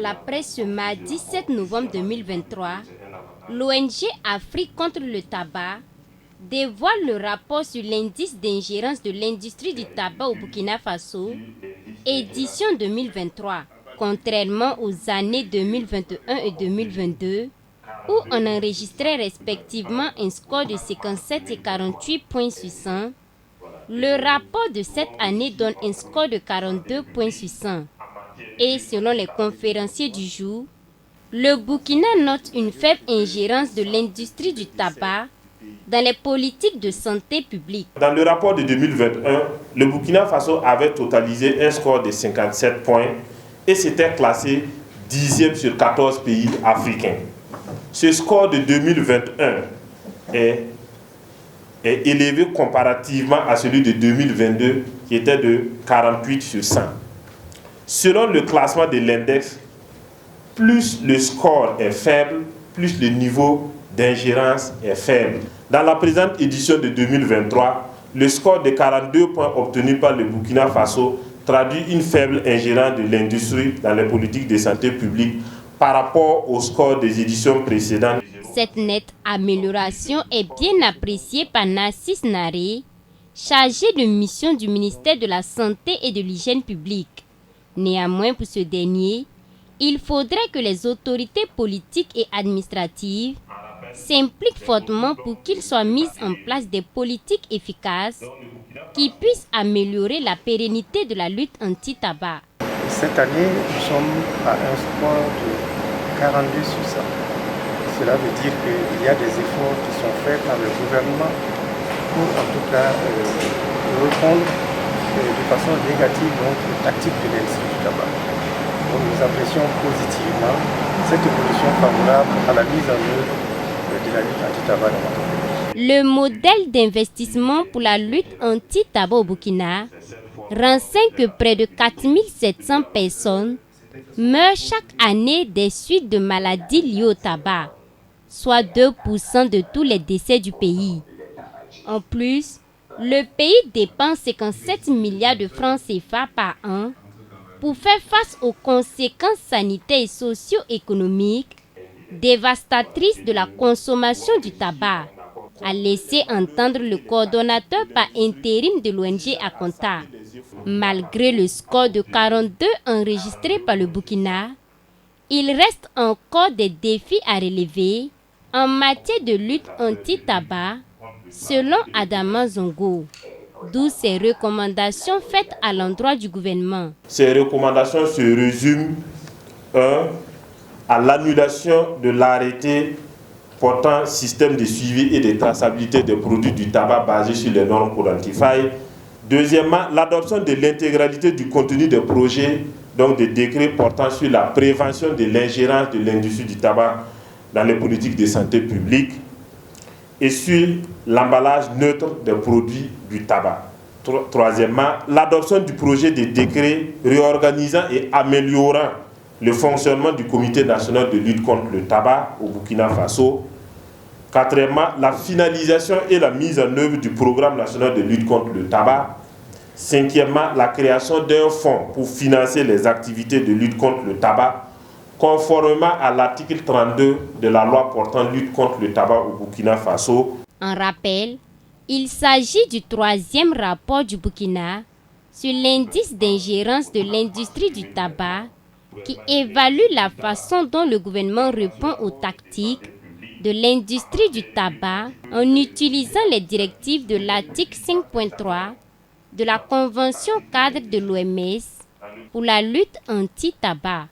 la presse ce mardi 7 novembre 2023, l'ONG Afrique contre le tabac dévoile le rapport sur l'indice d'ingérence de l'industrie du tabac au Burkina Faso, édition 2023. Contrairement aux années 2021 et 2022, où on enregistrait respectivement un score de 57 et 48 points sur 100, le rapport de cette année donne un score de 42 points sur 100. Et selon les conférenciers du jour, le Burkina note une faible ingérence de l'industrie du tabac dans les politiques de santé publique. Dans le rapport de 2021, le Burkina Faso avait totalisé un score de 57 points et s'était classé 10e sur 14 pays africains. Ce score de 2021 est élevé comparativement à celui de 2022 qui était de 48 sur 100. Selon le classement de l'index, plus le score est faible, plus le niveau d'ingérence est faible. Dans la présente édition de 2023, le score de 42 points obtenu par le Burkina Faso traduit une faible ingérence de l'industrie dans les politiques de santé publique par rapport au score des éditions précédentes. Cette nette amélioration est bien appréciée par Narcisse Naré, chargé de mission du ministère de la Santé et de l'Hygiène publique. Néanmoins, pour ce dernier, il faudrait que les autorités politiques et administratives s'impliquent fortement pour qu'il soit mis en place des politiques efficaces qui puissent améliorer la pérennité de la lutte anti-tabac. Cette année, nous sommes à un score de 42 sur 100. Cela veut dire qu'il y a des efforts qui sont faits par le gouvernement pour en tout cas répondre de façon négative aux tactiques de l'industrie du tabac. Donc nous apprécions positivement cette évolution favorable à la mise en œuvre de la lutte anti-tabac dans notre pays. Le modèle d'investissement pour la lutte anti-tabac au Burkina renseigne que près de 4700 personnes meurent chaque année des suites de maladies liées au tabac, soit 2% de tous les décès du pays. En plus, le pays dépense 57 milliards de francs CFA par an pour faire face aux conséquences sanitaires et socio-économiques dévastatrices de la consommation du tabac, a laissé entendre le coordonnateur par intérim de l'ONG Akonta. Malgré le score de 42 enregistré par le Burkina, il reste encore des défis à relever en matière de lutte anti-tabac, selon Adama Zongo, d'où ces recommandations faites à l'endroit du gouvernement. Ces recommandations se résument à l'annulation de l'arrêté portant système de suivi et de traçabilité des produits du tabac basé sur les normes Quantify. Deuxièmement, l'adoption de l'intégralité du contenu des projets, donc des décrets portant sur la prévention de l'ingérence de l'industrie du tabac dans les politiques de santé publique et sur l'emballage neutre des produits du tabac. Troisièmement, l'adoption du projet de décret réorganisant et améliorant le fonctionnement du Comité national de lutte contre le tabac au Burkina Faso. Quatrièmement, la finalisation et la mise en œuvre du programme national de lutte contre le tabac. Cinquièmement, la création d'un fonds pour financer les activités de lutte contre le tabac, conformément à l'article 32 de la loi portant lutte contre le tabac au Burkina Faso. En rappel, il s'agit du troisième rapport du Burkina sur l'indice d'ingérence de l'industrie du tabac qui évalue la façon dont le gouvernement répond aux tactiques de l'industrie du tabac en utilisant les directives de l'article 5.3 de la Convention cadre de l'OMS pour la lutte anti-tabac.